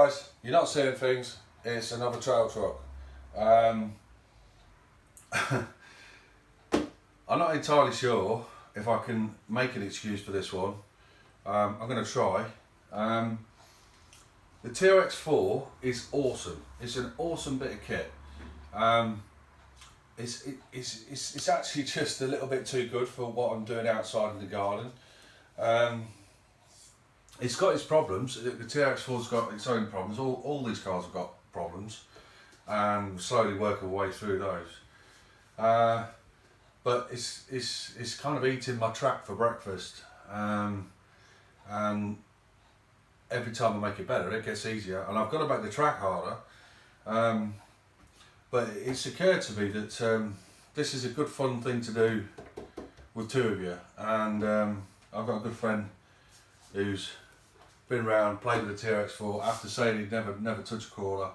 guys, you're not seeing things, it's another trail truck. I'm not entirely sure if I can make an excuse for this one. I'm going to try. The TRX4 is awesome. It's an awesome bit of kit. It's actually just a little bit too good for what I'm doing outside in the garden. It's got its problems. The TRX4's got its own problems. All these cars have got problems, and we're slowly working our way through those. But it's kind of eating my track for breakfast, and every time I make it better, it gets easier, and I've got to make the track harder. But it's occurred to me that this is a good fun thing to do with two of you, and I've got a good friend who's been around, played with the TRX4 after saying he'd never touched a crawler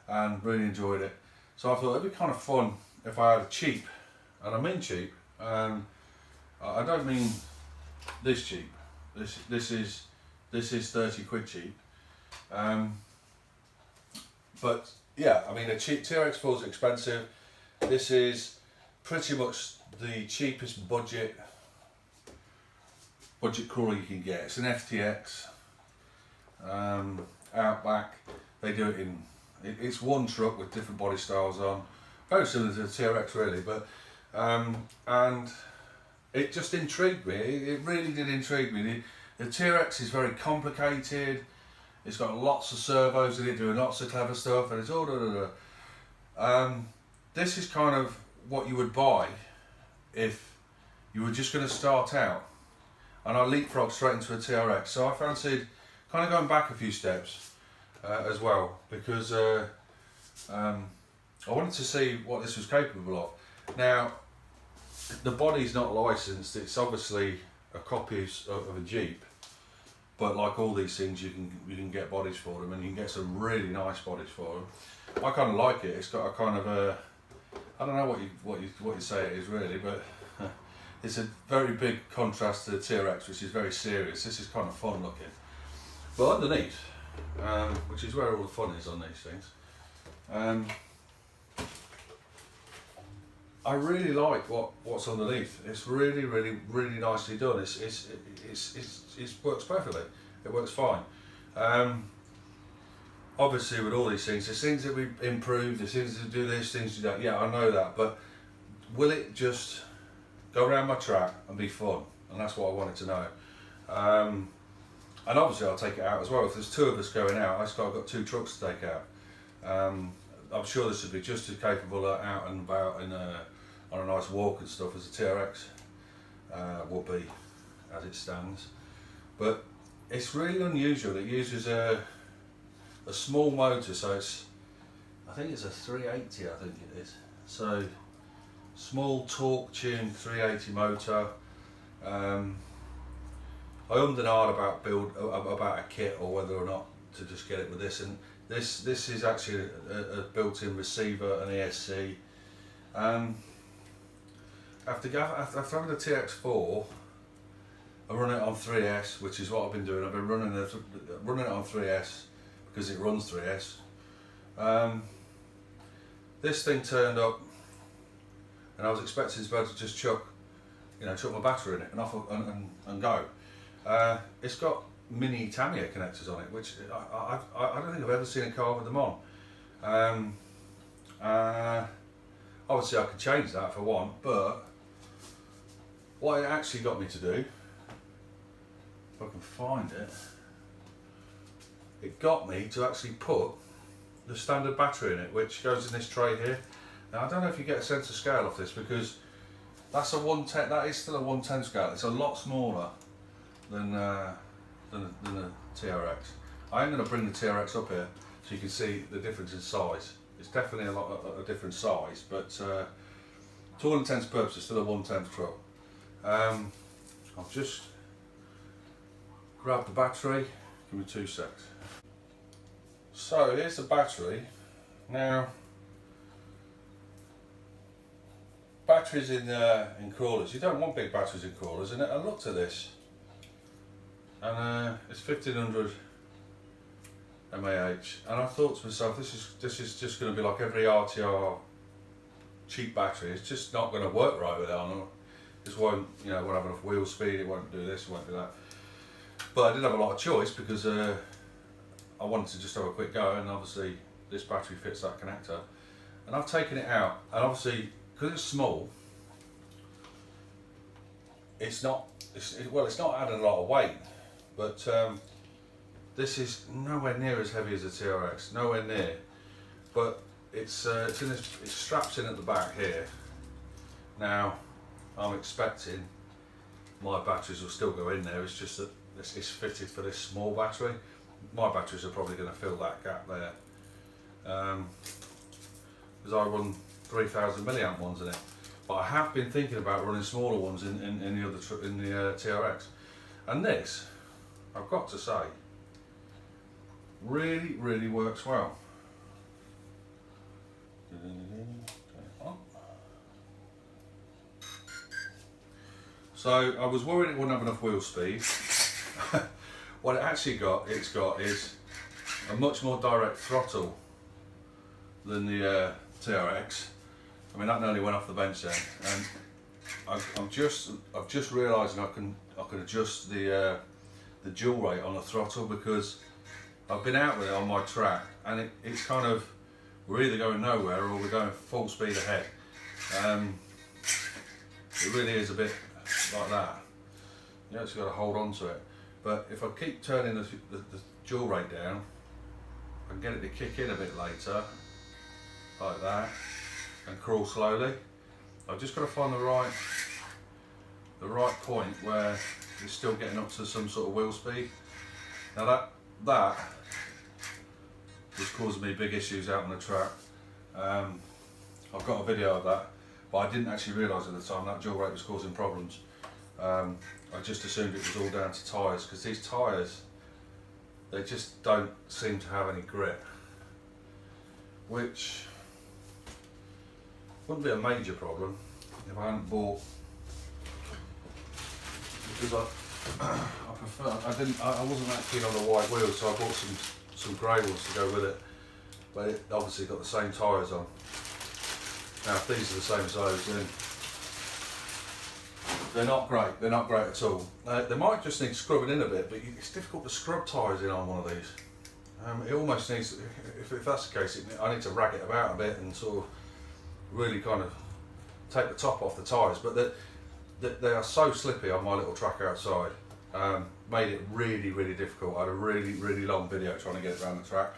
and really enjoyed it. So I thought it'd be kind of fun if I had a cheap, and I mean cheap, I don't mean this cheap. This is 30 quid cheap. But yeah, I mean a cheap TRX4 is expensive. This is pretty much the cheapest budget crawler you can get. It's an FTX OUTBACK. They do it in, it's one truck with different body styles on, very similar to the TRX really, but and it just intrigued me. It really did intrigue me. The TRX is very complicated. It's got lots of servos in it, doing lots of clever stuff, and it's all this is kind of what you would buy if you were just going to start out, and I leapfrogged straight into a TRX. So I fancied kind of going back a few steps as well, because I wanted to see what this was capable of. Now, the body's not licensed. It's obviously a copy of a Jeep, but like all these things, you can get bodies for them, and you can get some really nice bodies for them. I kind of like it. It's got a kind of a, I don't know what you say it is really, but it's a very big contrast to the TRX, which is very serious. This is kind of fun looking. But underneath, which is where all the fun is on these things, I really like what's underneath. It's really nicely done. It works perfectly. It works fine. Obviously, with all these things, there's things that we improve, there's things to do this, things to do that. Yeah, I know that, but will it just go around my track and be fun? And that's what I wanted to know. And obviously I'll take it out as well. If there's two of us going out, I've got two trucks to take out. I'm sure this would be just as capable out and about on a nice walk and stuff as a TRX will be as it stands. But it's really unusual. It uses a small motor, so I think it's a 380, I think it is. So small torque tuned 380 motor. I ummed and ahed about a kit or whether or not to just get it with this, and this is actually a built-in receiver, an ESC. After having the TX4, I run it on 3S, which is what I've been doing. I've been running it on 3S because it runs 3S. This thing turned up, and I was expecting to be able to just chuck my battery in it and off and go. It's got mini Tamiya connectors on it, which I don't think I've ever seen a car with them on. Obviously I could change that if I want, but what it actually got me to do, if I can find it, it got me to actually put the standard battery in it, which goes in this tray here. Now I don't know if you get a sense of scale off this, because that's a 110. That is still a 110 scale. It's a lot smaller than a TRX. I am going to bring the TRX up here so you can see the difference in size. It's definitely a different size, but to all intents and purposes, still a 110 truck. I'll just grab the battery. Give me 2 secs. So here's the battery. Now, batteries in crawlers, you don't want big batteries in crawlers, and I looked at this, and it's 1500 mAh, and I thought to myself, this is just going to be like every RTR cheap battery. It's just not going to work right with it on. This won't, you know, won't have enough wheel speed. It won't do this. It won't do that. But I did have a lot of choice because I wanted to just have a quick go, and obviously this battery fits that connector. And I've taken it out, and obviously because it's small, it's not adding a lot of weight, but this is nowhere near as heavy as a TRX, nowhere near. But it's strapped in at the back here. Now I'm expecting my batteries will still go in there. It's just that this is fitted for this small battery. My batteries are probably going to fill that gap there, because I run 3000 milliamp ones in it. But I have been thinking about running smaller ones in the TRX, and this, I've got to say, really works well. So I was worried it wouldn't have enough wheel speed. What it actually it's got is a much more direct throttle than the TRX. I mean, that nearly went off the bench then, and I've just realising I can adjust the dual rate on the throttle, because I've been out with it on my track, and it's kind of, we're either going nowhere or we're going full speed ahead. It really is a bit like that. You just got to hold on to it. But if I keep turning the dual rate down, I can get it to kick in a bit later, like that, and crawl slowly. I've just got to find the right point where it's still getting up to some sort of wheel speed. Now that was causing me big issues out on the track. I've got a video of that, but I didn't actually realise at the time that dual rate was causing problems. I just assumed it was all down to tyres, because these tyres, they just don't seem to have any grip, which wouldn't be a major problem if I hadn't bought, because I wasn't that keen on the white wheels, so I bought some grey ones to go with it, but it obviously got the same tyres on. Now if these are the same as those, then they're not great at all. They might just need scrubbing in a bit, but it's difficult to scrub tyres in on one of these. It almost needs, if that's the case, I need to rag it about a bit and sort of really kind of take the top off the tyres, but they are so slippy on my little track outside. Made it really difficult. I had a really long video trying to get it around the track,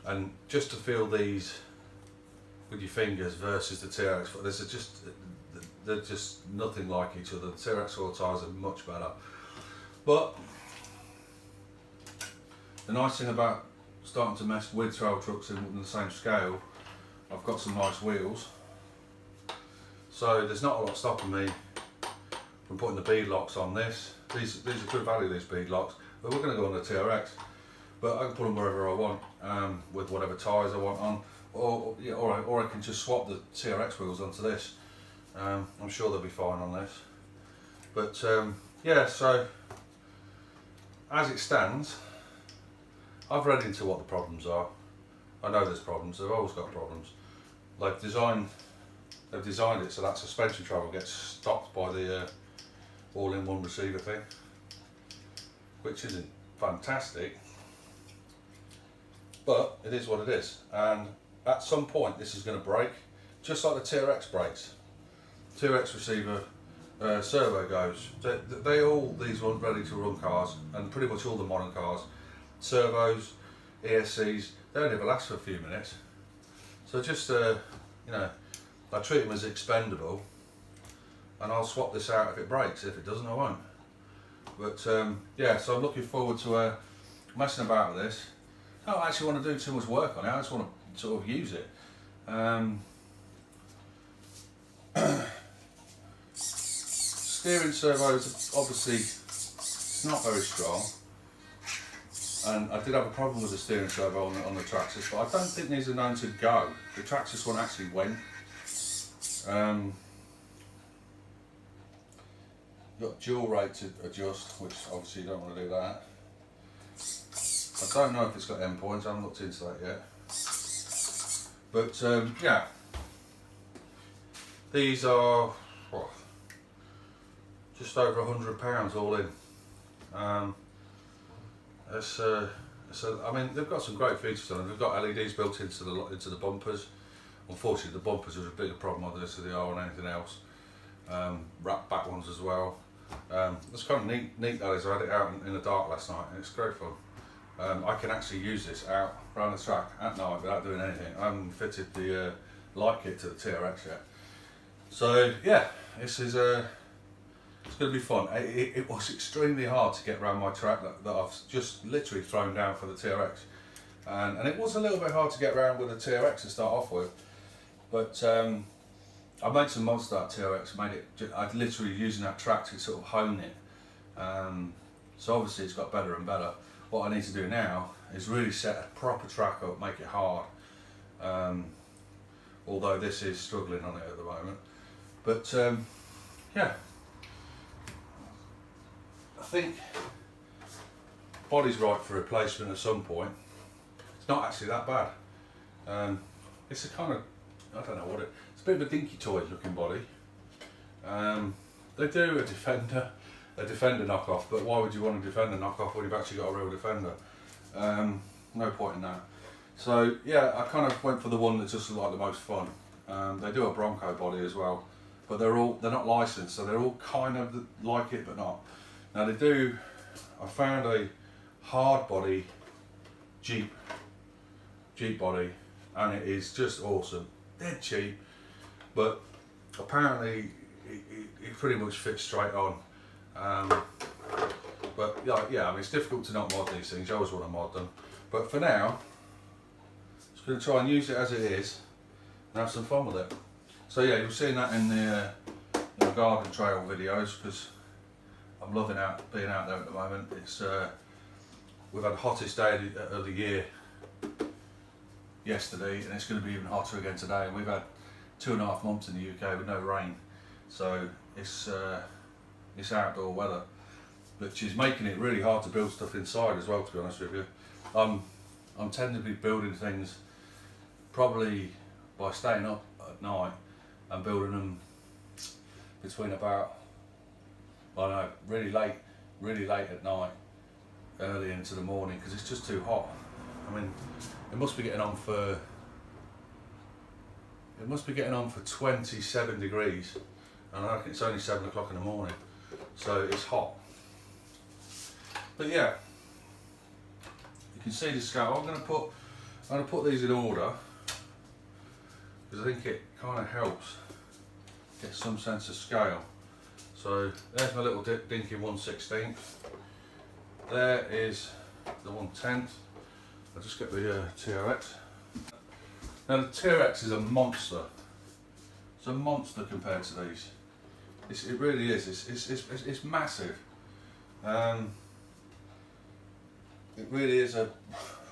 and just to feel these with your fingers versus the TRX, they're just nothing like each other. The TRX oil tyres are much better, but the nice thing about starting to mess with trail trucks in the same scale, I've got some nice wheels, so there's not a lot stopping me from putting the bead locks on this. These are good value, these bead locks, but we're going to go on the TRX, but I can put them wherever I want, with whatever tyres I want on, or I can just swap the TRX wheels onto this. I'm sure they'll be fine on this, but yeah, so as it stands, I've read into what the problems are. I know there's problems, they've always got problems. They've designed it so that suspension travel gets stopped by the all-in-one receiver thing, which isn't fantastic, but it is what it is, and at some point this is going to break, just like the TRX breaks. TRX receiver servo goes. These are ready to run cars, and pretty much all the modern cars, servos, ESCs, they only ever last for a few minutes. So just you know, I treat them as expendable, and I'll swap this out if it breaks. If it doesn't, I won't. But yeah, so I'm looking forward to messing about with this. I don't actually want to do too much work on it. I just want to sort of use it. Steering servos, obviously, it's not very strong, and I did have a problem with the steering servo on the Traxxas, but I don't think these are known to go. The Traxxas one actually went. You've got dual rate to adjust, which obviously you don't want to do that. I don't know if it's got end points, I haven't looked into that yet. But yeah, these are what, just over £100 all in. I mean, they've got some great features on them. They've got LEDs built into the bumpers. Unfortunately, the bumpers are a bigger problem on this than they are on anything else. Wrapped back ones as well. It's kind of neat that is. I had it out in the dark last night and it's great fun. I can actually use this out around the track at night without doing anything. I haven't fitted the light kit to the TRX yet. So yeah, this is it's going to be fun. It was extremely hard to get around my track that I've just literally thrown down for the TRX. And it was a little bit hard to get around with the TRX to start off with. But I made some mods to that TRX, I'd literally using that track to sort of hone it. So obviously it's got better and better. What I need to do now is really set a proper track up, make it hard. Although this is struggling on it at the moment. But yeah, I think body's right for replacement at some point. It's not actually that bad. It's a kind of, I don't know what it's a bit of a dinky toy looking body. They do a Defender knockoff, but why would you want a Defender knockoff when you've actually got a real Defender? No point in that. So yeah, I kind of went for the one that just looked like the most fun. They do a Bronco body as well, but they're not licensed, so they're all kind of like it but not. Now they do, I found a hard body Jeep body, and it is just awesome. Dead cheap, but apparently it pretty much fits straight on. But yeah, I mean, it's difficult to not mod these things. You always want to mod them, but for now, I'm just going to try and use it as it is and have some fun with it. So yeah, you've seen that in the garden trail videos, because I'm loving being out there at the moment. It's we've had the hottest day of the year yesterday, and it's going to be even hotter again today. And we've had 2.5 months in the UK with no rain, so it's outdoor weather, which is making it really hard to build stuff inside as well, to be honest with you. I'm tending to be building things probably by staying up at night and building them between about, I don't know, really late at night, early into the morning, because it's just too hot. I mean, it must be getting on for 27 degrees, and I reckon it's only 7 o'clock in the morning, so it's hot. But yeah, you can see the scale. I'm going to put these in order, because I think it kind of helps get some sense of scale. So there's my little dinky 1/16. There is the 1/10. I'll just get the TRX. Now the TRX is a monster. It's a monster compared to these. It really is. It's massive. It really is a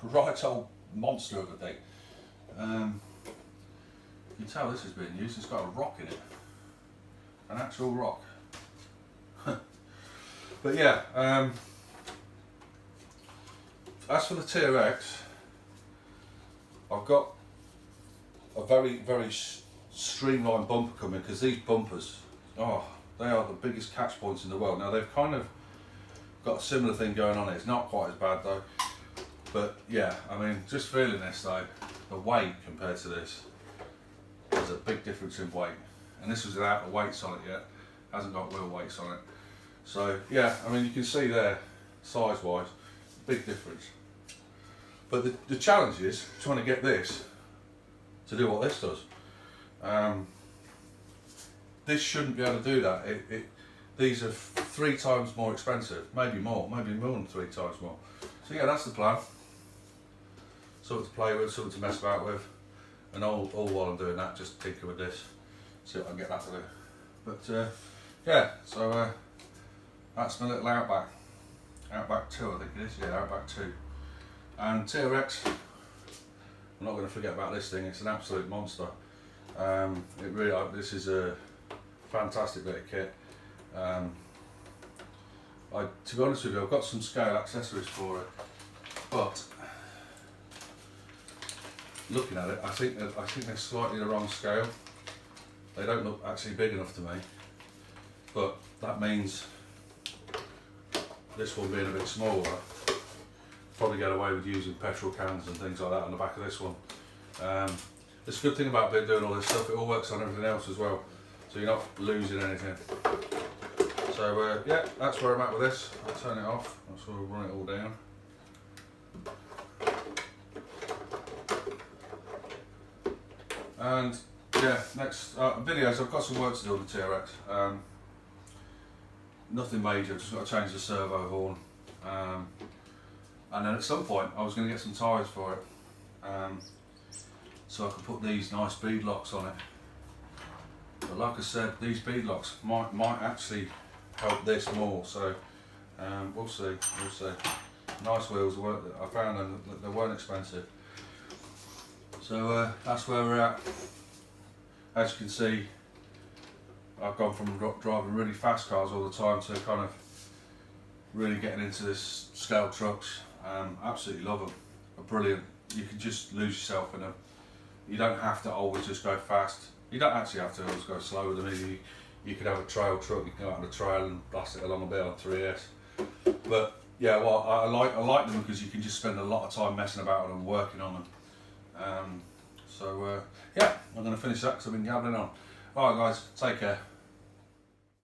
right old monster of a thing. You can tell this is being used. It's got a rock in it, an actual rock. But yeah, as for the TRX, I've got a very streamlined bumper coming, because these bumpers, they are the biggest catch points in the world. Now they've kind of got a similar thing going on. It's not quite as bad though, but yeah, I mean, just feeling this though, the weight compared to this, there's a big difference in weight, and this was without the weights on it yet. Hasn't got wheel weights on it. So yeah, I mean, you can see there, size wise, big difference. But the challenge is trying to get this to do what this does. This shouldn't be able to do that. These are 3 times more expensive, maybe more than 3 times more. So yeah, that's the plan. Something to play with, something to mess about with, and all while I'm doing that, just tinker with this, see what I can get that to do. But yeah, so that's my little Outback 2, I think it is. Yeah, Outback 2. And TRX, I'm not going to forget about this thing. It's an absolute monster. It really, this is a fantastic bit of kit. To be honest with you, I've got some scale accessories for it, but looking at it, I think they're slightly the wrong scale. They don't look actually big enough to me, but that means this one being a bit smaller, probably get away with using petrol cans and things like that on the back of this one. It's a good thing about doing all this stuff, it all works on everything else as well, so you're not losing anything. So yeah, that's where I'm at with this. I'll turn it off, I'll sort of run it all down. And yeah, next videos, I've got some work to do on the TRX. Nothing major, just got to change the servo horn. And then at some point I was going to get some tyres for it. So I could put these nice bead locks on it. But like I said, these bead locks might actually help this more, so we'll see. Nice wheels, I found them, they weren't expensive. So that's where we're at. As you can see, I've gone from driving really fast cars all the time to kind of really getting into this scale trucks. Absolutely love them, they're brilliant. You can just lose yourself in them. You don't have to always just go fast. You don't actually have to always go slow with them either. You could have a trail truck, you can go out on the trail and blast it along a bit on 3S. But yeah, well, I like them because you can just spend a lot of time messing about with them, working on them. So yeah, I'm going to finish that because I've been gabbling on. Alright guys, take care.